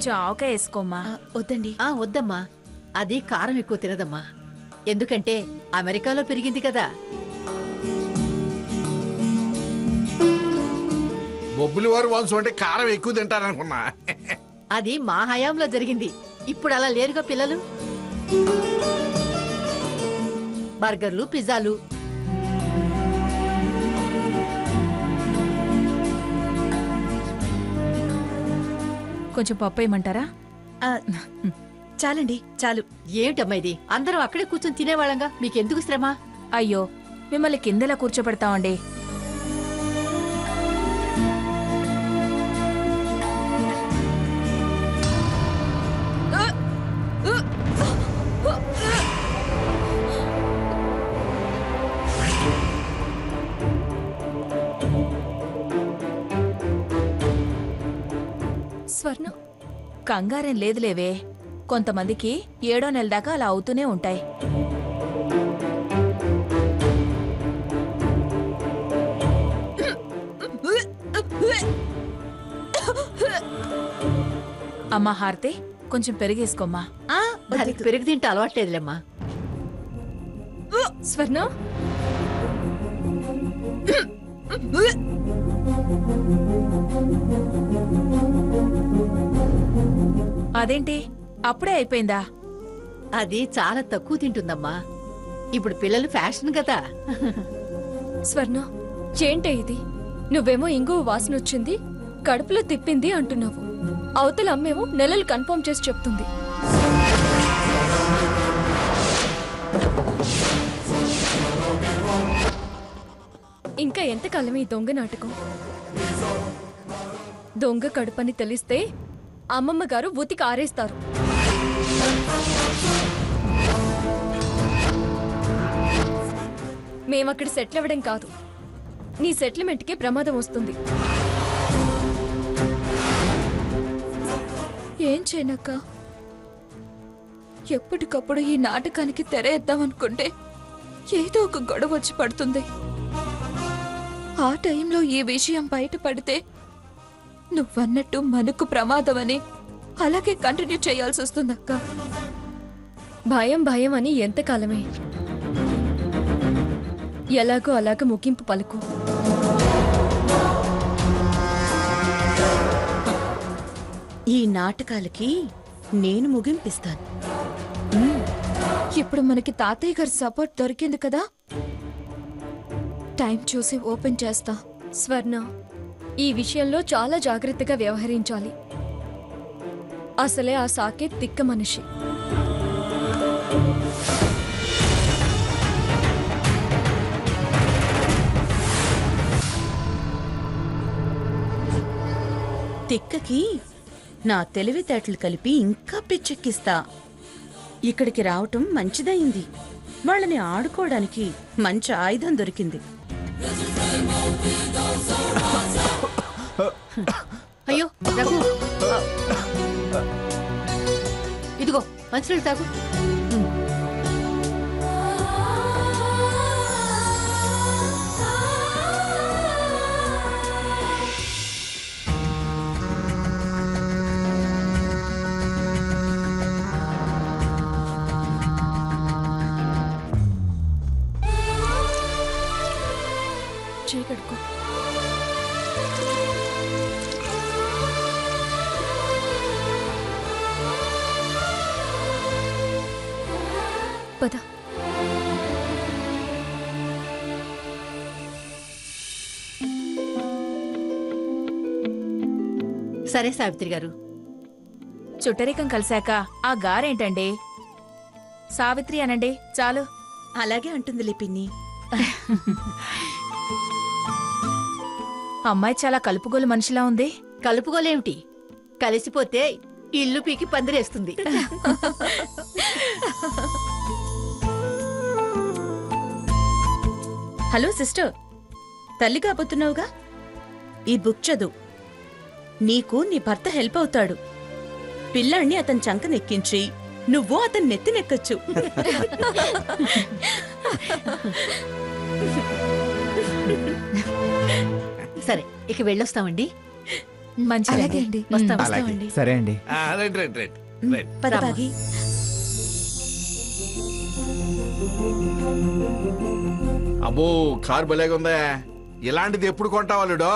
కొంచెం ఆవకాయ వేసుకోమ్మా. వద్దండి. వద్దమ్మా, అది కారం ఎక్కువ తినదమ్మా. ఎందుకంటే అమెరికాలో పెరిగింది కదా. బొబ్బులి వారు వంశం అంటే కారం ఎక్కువ తింటారనుకున్నా. అది మా హయాంలో జరిగింది. ఇప్పుడు అలా లేరుగా పిల్లలు. బర్గర్లు, పిజ్జాలు. కొంచెం పప్పు వేయమంటారా? చాలండి, చాలు. ఏమిటమ్మా ఇది? అందరం అక్కడే కూర్చొని తినేవాళ్ళంగా, మీకెందుకు శ్రమ? అయ్యో, మిమ్మల్ని కిందలా కూర్చోబెడతామండి. స్వర్ణ, కంగారేం లేదులేవే. కొంతమందికి 7వ నెల దాకా అలా అవుతూనే ఉంటాయి. అమ్మా హారతి, కొంచెం పెరిగేసుకోమ్మా. దానికి పెరుగు తింటే అలవాట్లేదులేమ్మా. స్వర్ణ, అదేంటి అప్పుడే అయిపోయిందా? అది చాలా తక్కువ తింటుందమ్మా. ఇప్పుడు పిల్లలు ఫ్యాషన్ కదా. స్వర్ణ, ఏంటే ఇది? నువ్వేమో ఇంగువ వాసన వచ్చింది, కడుపులో తిప్పింది అంటున్నావు. అవతల అమ్మేమో నెలలు కన్ఫర్మ్ చేసి చెప్తుంది. ఇంకా ఎంతకాలం ఈ దొంగ నాటకం? దొంగ కడుపని తెలిస్తే అమ్మమ్మ గారు ఉతికి ఆరేస్తారు. మేమక్కడ సెటిల్ అవ్వడం కాదు, నీ సెటిల్మెంట్కే ప్రమాదం వస్తుంది. ఏం చేయనక్క? ఎప్పటికప్పుడు ఈ నాటకానికి తెరేద్దామనుకుంటే ఏదో ఒక గొడవ వచ్చి పడుతుంది. ఆ టైంలో ఈ విషయం బయటపడితే నువ్వన్నట్టు మనకు ప్రమాదమని అలాగే కంటిన్యూ చేయాల్సి వస్తుందక్క. భయం భయం అని ఎంతకాలమే? ఎలాగో అలాగ ముగింపు పలుకు. ఈ నాటకాలకి నేను ముగింపిస్తాను. ఇప్పుడు మనకి తాతయ్య గారి సపోర్ట్ దొరికింది కదా, టైం చూసి ఓపెన్ చేస్తా. స్వర్ణ, ఈ విషయంలో చాలా జాగ్రత్తగా వ్యవహరించాలి. అసలే ఆ సాకేత్ తిక్క మనిషి. తిక్కకి నా తెలివితేటలు కలిపి ఇంకా పిచ్చెక్కిస్తా. ఇక్కడికి రావటం మంచిదైంది. వాళ్ళని ఆడుకోవడానికి మంచి ఆయుధం దొరికింది. అయ్యో రఘు, ఇదిగో మంచినీళ్ళు తాగు. చేయగడుకో. పద. సరే సావిత్రి గారు. చుట్టరికం కలిశాక ఆ గారేంటండి? సావిత్రి అనండి చాలు. అలాగే అంటుంది పిన్ని. అమ్మాయి చాలా కలుపుగోలు మనిషిలా ఉంది. కలుపుకోలేమిటి, కలిసిపోతే ఇల్లు పీకి పందిరేస్తుంది. హలో సిస్టర్, తల్లి కాబోతున్నావుగా, ఈ బుక్ చదువు. నీకు నీ భర్త హెల్ప్ అవుతాడు. పిల్లాన్ని అతని చంకనెక్కించి నువ్వు అతని నెత్తినెక్కచ్చు. సరే, ఇక వెళ్ళొస్తామండి. మంచిదండి. అలాగే అండి. వస్తాం అలాగే సరే అండి. Right right right right. పద రామ్మా. బాగి. అబ్బో కారు భలేగా ఉందా. ఇలాంటిది ఎప్పుడు కొంటావా లుడో?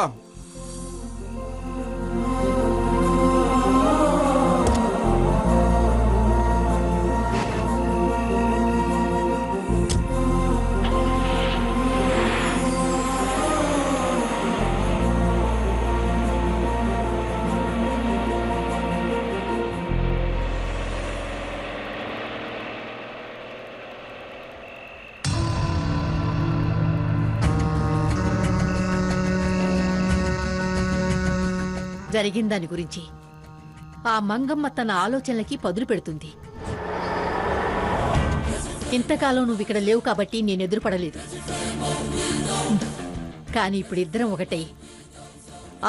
జరిగిన దాని గురించి ఆ మంగమ్మ తన ఆలోచనలకి పదులు పెడుతుంది. ఇంతకాలం నువ్వు ఇక్కడ లేవు కాబట్టి నేను ఎదురుపడలేదు. కానీ ఇప్పుడు ఇద్దరం ఒకటై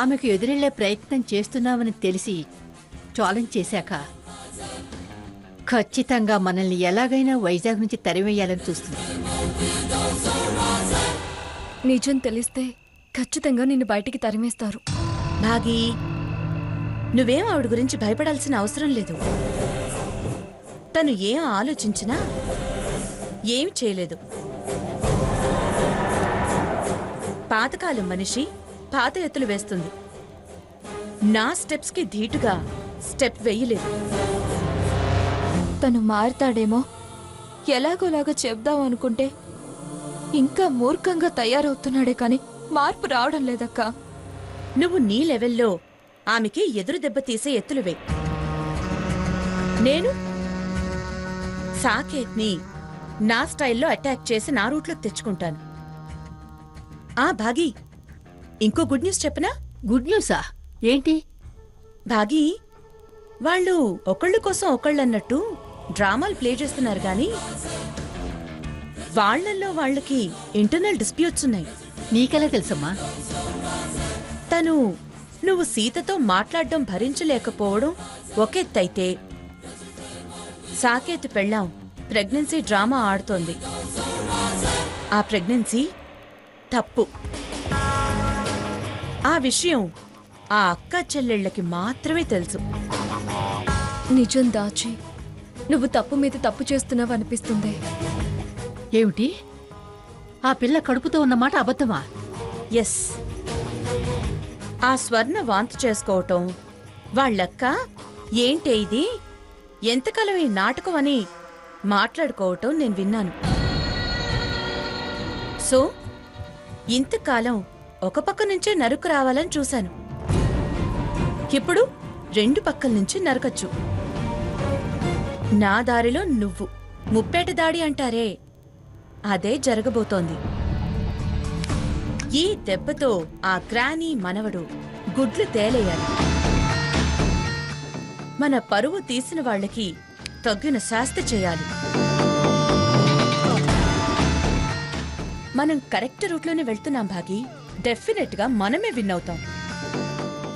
ఆమెకు ఎదురెళ్లే ప్రయత్నం చేస్తున్నామని తెలిసి ఛాలెంజ్ చేశాక ఖచ్చితంగా మనల్ని ఎలాగైనా వైజాగ్ నుంచి తరివేయాలని చూస్తుంది. నిజం తెలిస్తే ఖచ్చితంగా నిన్ను బయటికి తరిమేస్తారు. భాగి, నువ్వేం ఆవిడ గురించి భయపడాల్సిన అవసరం లేదు. తను ఏం ఆలోచించినా ఏమి చేయలేదు. పాతకాలం మనిషి పాత ఎత్తులు వేస్తుంది. నా స్టెప్స్కి ధీటుగా స్టెప్ వేయలేదు. తను మారుతాడేమో ఎలాగోలాగా చెప్దాం అనుకుంటే ఇంకా మూర్ఖంగా తయారవుతున్నాడే కాని మార్పు రావడం లేదక్కా. నువ్వు నీ లెవెల్లో ఆమెకి ఎదురు దెబ్బ తీసే ఎత్తులు వేయి. నేను సాకేత్ని నా స్టైల్లో అటాక్ చేసి నా రూట్లోకి తెచ్చుకుంటాను. ఆ భాగి, ఇంకో గుడ్ న్యూస్ చెప్పనా? గుడ్ న్యూసా? ఏంటి? భాగి, వాళ్ళు ఒకళ్ళ కోసం ఒకళ్ళన్నట్టు డ్రామాలు ప్లే చేస్తున్నారు గాని వాళ్ళల్లో వాళ్ళకి ఇంటర్నల్ డిస్ప్యూట్స్ ఉన్నాయి. నీకెలా తెలుసమ్మా? తను నువ్వు సీతతో మాట్లాడడం భరించలేకపోవడం ఒకెత్తైతే సాకేత్ పెళ్ళాం ప్రెగ్నెన్సీ డ్రామా ఆడుతోంది. ఆ ప్రెగ్నెన్సీ తప్పు. ఆ విషయం ఆ అక్క చెల్లెళ్ళకి మాత్రమే తెలుసు. నిజం దాచి నువ్వు తప్పు మీద తప్పు చేస్తున్నావు అనిపిస్తుంది. ఏమిటి? ఆ పిల్ల కడుపుతో ఉన్నమాట అబద్ధమా? ఎస్. ఆ స్వర్ణ వాంతి చేసుకోవటం, వాళ్ళక్క ఏంటే ఇది, ఎంతకాలం ఈ నాటకం అని మాట్లాడుకోవటం నేను విన్నాను. సో ఇంతకాలం ఒక పక్క నుంచే నరుకు రావాలని చూశాను. ఇప్పుడు రెండు పక్కల నుంచి నరకచ్చు. నా దారిలో నువ్వు ముప్పేట దాడి అంటారే, అదే జరగబోతోంది. ఈ దెబ్బతో ఆ గ్రానీ మనవడు గుడ్లు తేలేయాలి. మన పరువు తీసిన వాళ్ళకి తగ్గిన శాస్తి చేయాలి. మనం కరెక్ట్ రూట్లోనే వెళ్తున్నాం భాగి. డెఫినెట్ గా మనమే విన్ అవుతాం.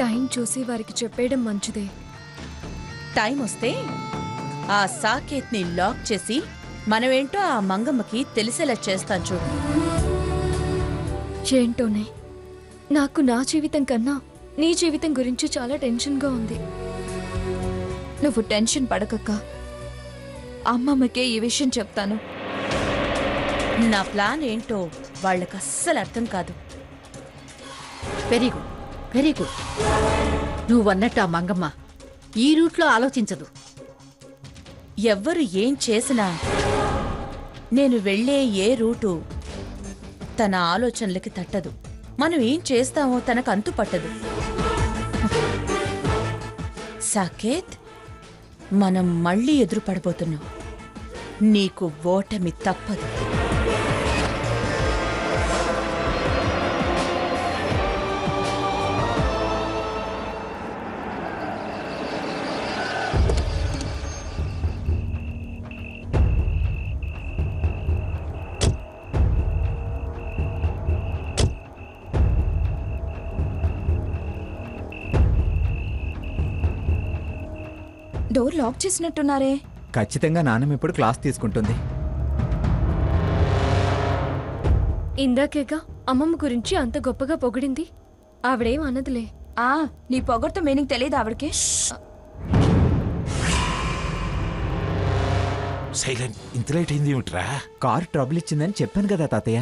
టైం చూసి వారికి చెప్పేయడం మంచిదే. టైం వస్తే ఆ సాకేత్ని లాక్ చేసి మనమేంటో ఆ మంగమ్మకి తెలిసేలా చేస్తాను చూడు. ఏంటోనే, నాకు నా జీవితం కన్నా నీ జీవితం గురించి చాలా టెన్షన్గా ఉంది. నువ్వు టెన్షన్ పడకక్క, అమ్మమ్మకే ఈ విషయం చెప్తాను. నా ప్లాన్ ఏంటో వాళ్ళకి అస్సలు అర్థం కాదు. Very good, very good. నువ్వన్నట్టు ఆ మంగమ్మ ఈ రూట్లో ఆలోచించదు. ఎవ్వరు ఏం చేసినా నేను వెళ్ళే ఏ రూటు తన ఆలోచనలకి తట్టదు. మనం ఏం చేస్తామో తనకు అంతు పట్టదు. సాకేత్, మనం మళ్ళీ ఎదురు పడబోతున్నాం. నీకు ఓటమి తప్పదు. డోర్ లాక్ చేసినట్టున్నారే. ఖచ్చితంగా నాన్నమ్మ ఇప్పుడు క్లాస్ తీసుకుంటుంది. ఇందాకేగా అమ్మమ్మ గురించి అంత గొప్పగా పొగిడింది. ఆవిడేం అనదులే. ఆ నీ పొగర్తో మీనింగ్ తెలియదు ఆవిడకి. సైలెంట్, ఇంత లేట్ అయింది ఏమిట్రా? కార్ ట్రబుల్ ఇచ్చిందని చెప్పాను కదా తాతయ్య.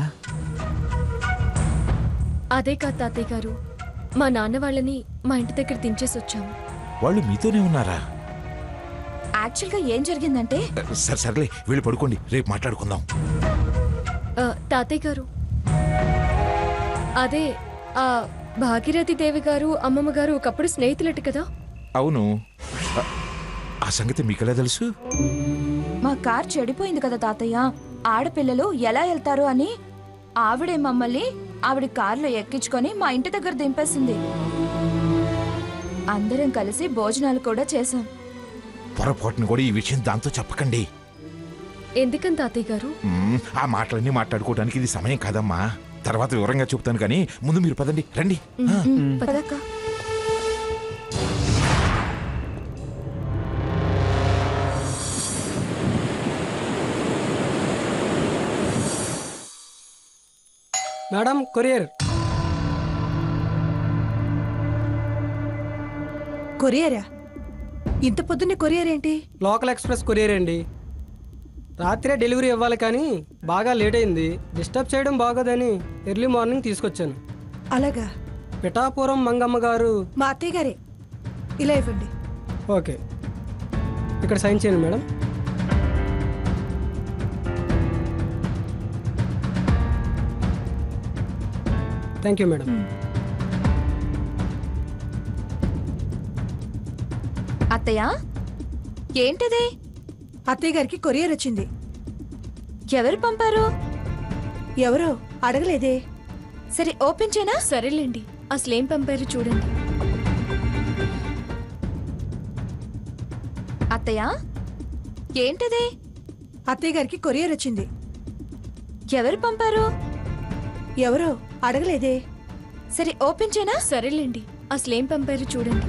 అదే కాదు తాతయ్య గారు, మా నాన్న వాళ్ళని మా ఇంటి దగ్గర దించేసి వచ్చాము. వాళ్ళు మీతోనే ఉన్నారా? యాక్చువల్గా ఏం జరిగిందంటే సరే సర్లే, వీళ్ళు పడుకోండి, రేపు మాట్లాడుకుందాం. తాతయ్య గారు, అదే ఆ భాగీరథి దేవి గారు అమ్మమ్మ గారు ఒకప్పుడు స్నేహితులట కదా. అవును, ఆ సంగతి మీకెలా తెలుసు? మా కార్ చెడిపోయింది కదా తాతయ్య, ఆడపిల్లలు ఎలా వెళ్తారు అని ఆవిడే మమ్మల్ని ఆవిడ కార్లో ఎక్కించుకొని మా ఇంటి దగ్గర దింపేసింది. అందరం కలిసి భోజనాలు కూడా చేశాం. పొరపాటును కూడా ఈ విషయం దాంతో చెప్పకండి. ఎందుకని తాతయ్య గారు? ఆ మాటలన్నీ మాట్లాడుకోవడానికి ఇది సమయం కాదమ్మా. తర్వాత వివరంగా చెప్తాను కానీ ముందు మీరు పదండి, రండి. పదక్క. Madam, courier. కొరియరా? ఇంత పొద్దున్నే కొరియర్ ఏంటి? లోకల్ ఎక్స్ప్రెస్ కొరియర్ అండి. రాత్రే డెలివరీ ఇవ్వాలి కానీ బాగా లేట్ అయింది. డిస్టర్బ్ చేయడం బాగోదని ఎర్లీ మార్నింగ్ తీసుకొచ్చాను. అలాగా? పిఠాపురం మంగమ్మ గారు. మా అత్తయ్య గారే. ఇలా ఇవ్వండి. ఓకే, ఇక్కడ సైన్ చేయండి మేడం. Thank you madam. అత్తయ్య, ఏంటిది? అత్తయ్య గారికి కొరియర్ వచ్చింది. ఎవరు పంపారు? ఎవరో అడగలేదే. సరే ఓపెన్ చేయనా? సరేలేండి, అసలేం పంపారు చూడండి. అత్తయ్య, ఏంటిది? అత్తయ్య గారికి కొరియర్ వచ్చింది. ఎవరు పంపారు? ఎవరో అడగలేదే. సరే ఓపెన్ చేయనా? సరేలేండి, అసలేం పంపారు చూడండి.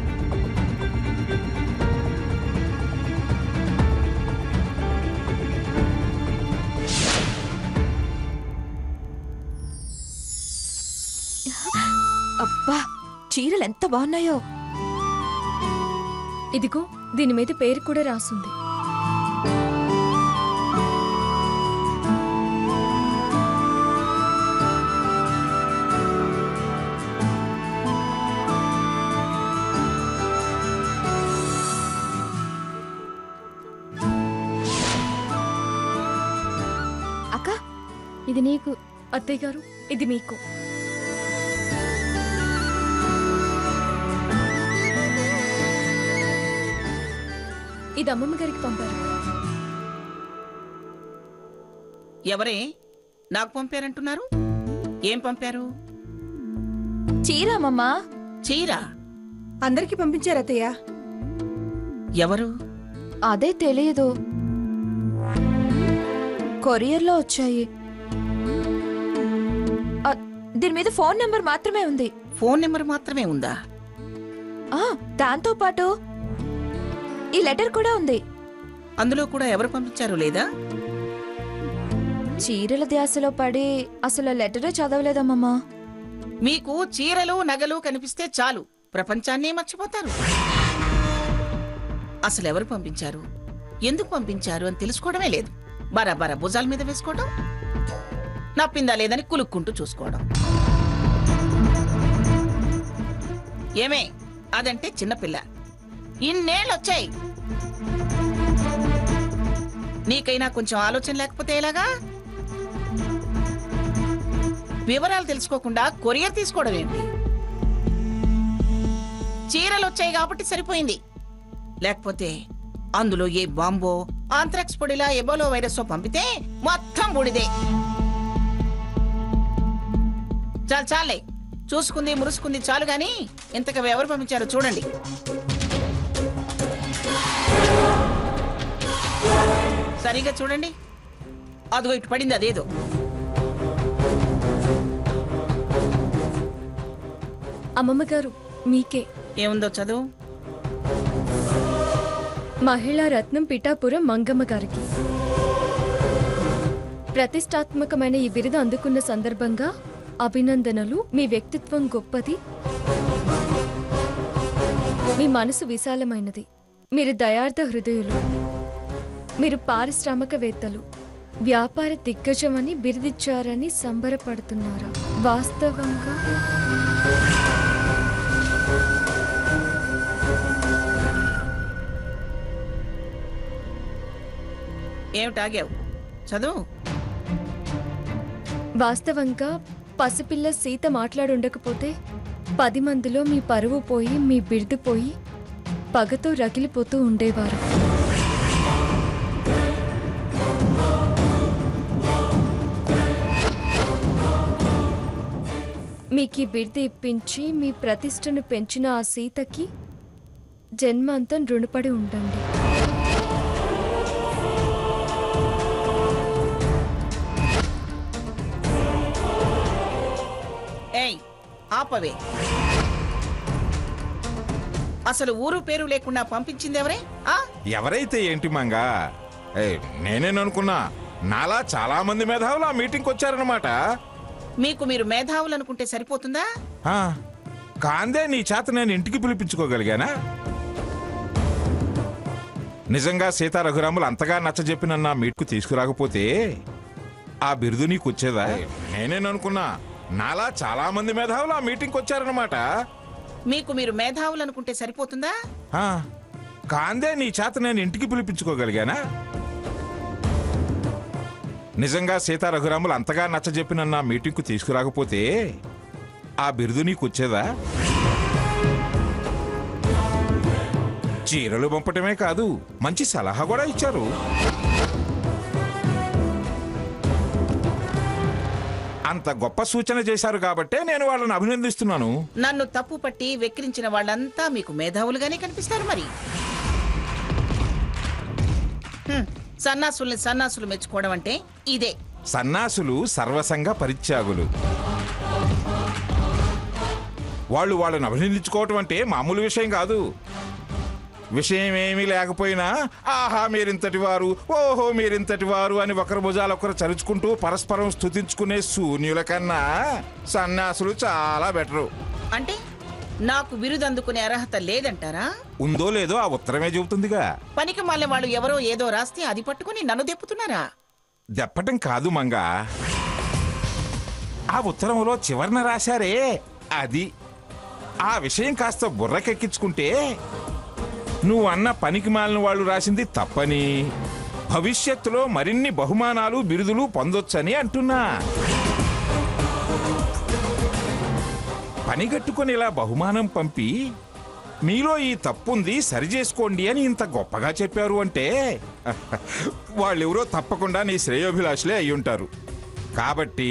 అబ్బా, చీరలు ఎంత బాగున్నాయో. ఇదిగో, దీని మీద పేరు కూడా రాసుంది. అక్క, ఇది నీకు అత్తయ్య గారు, ఇది మీకు. ఇది అమ్మమ్మ గారికి పంపారు. ఎవరే నాకు పంపారంటున్నారు? ఏం పంపారు? చీర అమ్మమ్మా. చీర అందరికి పంపించారు అత్తయ్య. ఎవరు? అదే తెలియదు, కొరియర్లో వచ్చాయి. దీని మీద ఫోన్ నెంబర్ మాత్రమే ఉంది. ఫోన్ నెంబర్ మాత్రమే ఉందా? దాంతో పాటు ఈ లెటర్ కూడా ఉంది. అందులో కూడా ఎవరు పంపించారో లేదా? చీరల ధ్యాసలో పడి అసలు లెటరే చదవలేదమ్మమ్మా. మీకు చీరలు నగలు కనిపిస్తే చాలు, ప్రపంచాన్నే మర్చిపోతారు. అసలు ఎవరు పంపించారు, ఎందుకు పంపించారు అని తెలుసుకోవడమే లేదు. బరాబరా భుజాల మీద వేసుకోవడం, నప్పిందా లేదని కులుక్కుంటూ చూసుకోవడం. ఏమే, అదంటే చిన్నపిల్ల. ఇన్నేళ్ళొచ్చాయి, నీకైనా కొంచెం ఆలోచన లేకపోతే ఎలాగా? వివరాలు తెలుసుకోకుండా కొరియర్ తీసుకోవడం ఏంటి? చీరలు వచ్చాయి కాబట్టి సరిపోయింది, లేకపోతే అందులో ఏ బాంబో, ఆంథ్రాక్స్ పొడిలా ఎబోలో వైరస్ పంపితే మొత్తం బూడిదే. చాలు చాలే, చూసుకుంది మురుసుకుంది చాలు గాని ఇంతగా ఎవరు పంపించారో చూడండి. సరిగా చూడండి, అదిగో ఇటు పడింది అదేదో. అమ్మమ్మ గారు, మీకే. ఏముందో చదువు. మహిళా రత్నం పిఠాపురం మంగమ్మ గారికి. ప్రతిష్టాత్మకమైన ఈ బిరుదు అందుకున్న సందర్భంగా అభినందనలు. మీ వ్యక్తిత్వం గొప్పది. మీ మనసు విశాలమైనది, మీరు దయార్థ హృదయులు, మీరు పారిశ్రామికవేత్తలు, వ్యాపార దిగ్గజమని బిరుదిచ్చారని సంబరపడుతున్నారా? వాస్తవంగా ఏమిటాగావు? చదువు. వాస్తవంగా పసిపిల్ల సీత మాట్లాడుండకపోతే 10 మందిలో మీ పరువు పోయి మీ బిరుదు పోయి పగతో రగిలిపోతూ ఉండేవారు. మీకు ఈ బిరుదు ఇప్పించి మీ ప్రతిష్టను పెంచిన ఆ సీతకి జన్మాంతం రుణపడి ఉండండి. ఏయ్, ఆపవే. అసలు ఊరు పేరు లేకుండా పంపించింది ఎవరే? ఎవరైతే ఏంటి మంగా, నేనేననుకున్నా నాలా చాలా మంది మేధావులు ఆ మీటింగ్కి వచ్చారనమాట. మీకు మీరు మేధావులు అనుకుంటే సరిపోతుందా? కాందే నీ చేత నేను ఇంటికి పిలిపించుకోగలిగానా? నిజంగా సీతా రఘురాములు అంతగా నచ్చజెప్పిన నా మీట్కు తీసుకురాకపోతే ఆ బిరుదు నీకు వచ్చేదా? నేనేననుకున్నా నాలా చాలా మంది మేధావులు ఆ మీటింగ్కి వచ్చారనమాట. మీకు మీరు మేధావులు అనుకుంటే సరిపోతుందా? కాందే నీ చేత నేను ఇంటికి పిలిపించుకోగలిగానా? నిజంగా సీతా రఘురాములు అంతగా నచ్చజెప్పిన నా మీటింగ్కు తీసుకురాకపోతే ఆ బిరుదు నీకు వచ్చేదా? చీరలు పంపటమే కాదు, మంచి సలహా కూడా ఇచ్చారు. అంత గొప్ప సూచన చేశారు కాబట్టే నేను వాళ్ళని అభినందిస్తున్నాను. నన్ను తప్పు పట్టి వెక్కిరించిన వాళ్ళంతా మీకు మేధావులుగానే కనిపిస్తారు. మరి సన్నాసుల్ని సన్నాసులు మెచ్చుకోవడం అంటే ఇదే. సన్నాసులు సర్వసంగ పరిత్యాగులు. వాళ్ళని అభినందించుకోవటం అంటే మామూలు విషయం కాదు. విషయం ఏమీ లేకపోయినా ఆహా మీరింతటి వారు, ఓహో మీరింతటి వారు అని ఒకరి భుజాలు ఒకరు చరుచుకుంటూ పరస్పరం స్తుతించుకునే శూన్యుల కన్నా సన్యాసులు చాలా బెటరు. అంటే నాకు బిరుదు అందుకునే అర్హత లేదంటారా? ఉందో లేదో ఆ ఉత్తరమే చెబుతుందిగా. పనికి మళ్ళీ వాళ్ళు ఎవరో ఏదో రాస్తే అది పట్టుకుని నన్ను దెప్పుతున్నారా? దెప్పటం కాదు మంగా, ఆ ఉత్తరంలో చివరన రాశారే అది. ఆ విషయం కాస్త బుర్రకెక్కించుకుంటే నువ్వు అన్న పనికి మాలిన వాళ్ళు రాసింది తప్పని, భవిష్యత్తులో మరిన్ని బహుమానాలు బిరుదులు పొందొచ్చని అంటున్నా. పనిగట్టుకుని ఇలా బహుమానం పంపి మీలో ఈ తప్పుంది సరిచేసుకోండి అని ఇంత గొప్పగా చెప్పారు అంటే వాళ్ళెవరో తప్పకుండా నీ శ్రేయోభిలాషులే అయ్యుంటారు. కాబట్టి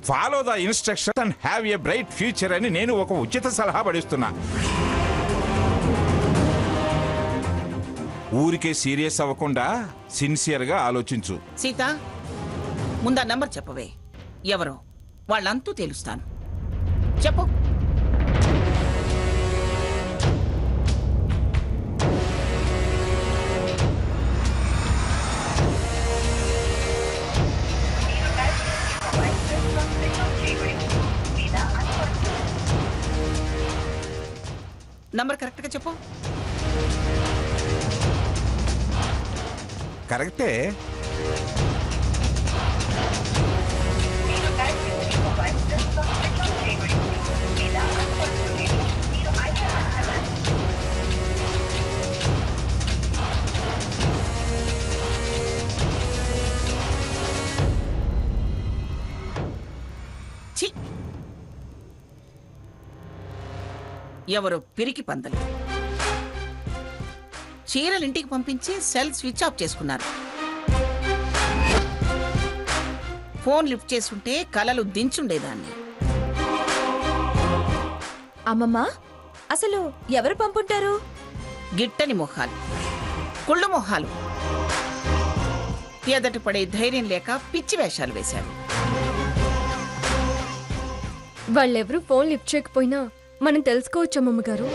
follow the instruction and have a bright future అని నేను ఒక ఉచిత సలహా పడిస్తున్నా. ఊరికే సీరియస్ అవ్వకుండా సిన్సియర్గా ఆలోచించు. సీత, ముందా నంబర్ చెప్పవే. ఎవరో వాళ్ళంతూ తేలుస్తాను. చెప్పు. నంబర్ కరెక్ట్గా చెప్పు. కరెక్టే. ఎవరో పిరికి పందలు చీరలు ఇంటికి పంపించి సెల్ స్విచ్ ఆఫ్ చేసుకున్నారు. ఫోన్ లిఫ్ట్ చేసుంటే కలలు దించుండేదాన్ని. అమ్మమ్మ, అసలు ఎవరు పంపుంటారు? గిట్టని మొహాలు, కుళ్ళు మొహాలు, ఎదట పడే ధైర్యం లేక పిచ్చి వేషాలు వేశారు. వాళ్ళెవరూ ఫోన్ లిఫ్ట్ చేయకపోయినా మనం తెలుసుకోవచ్చు అమ్మమ్మ గారు.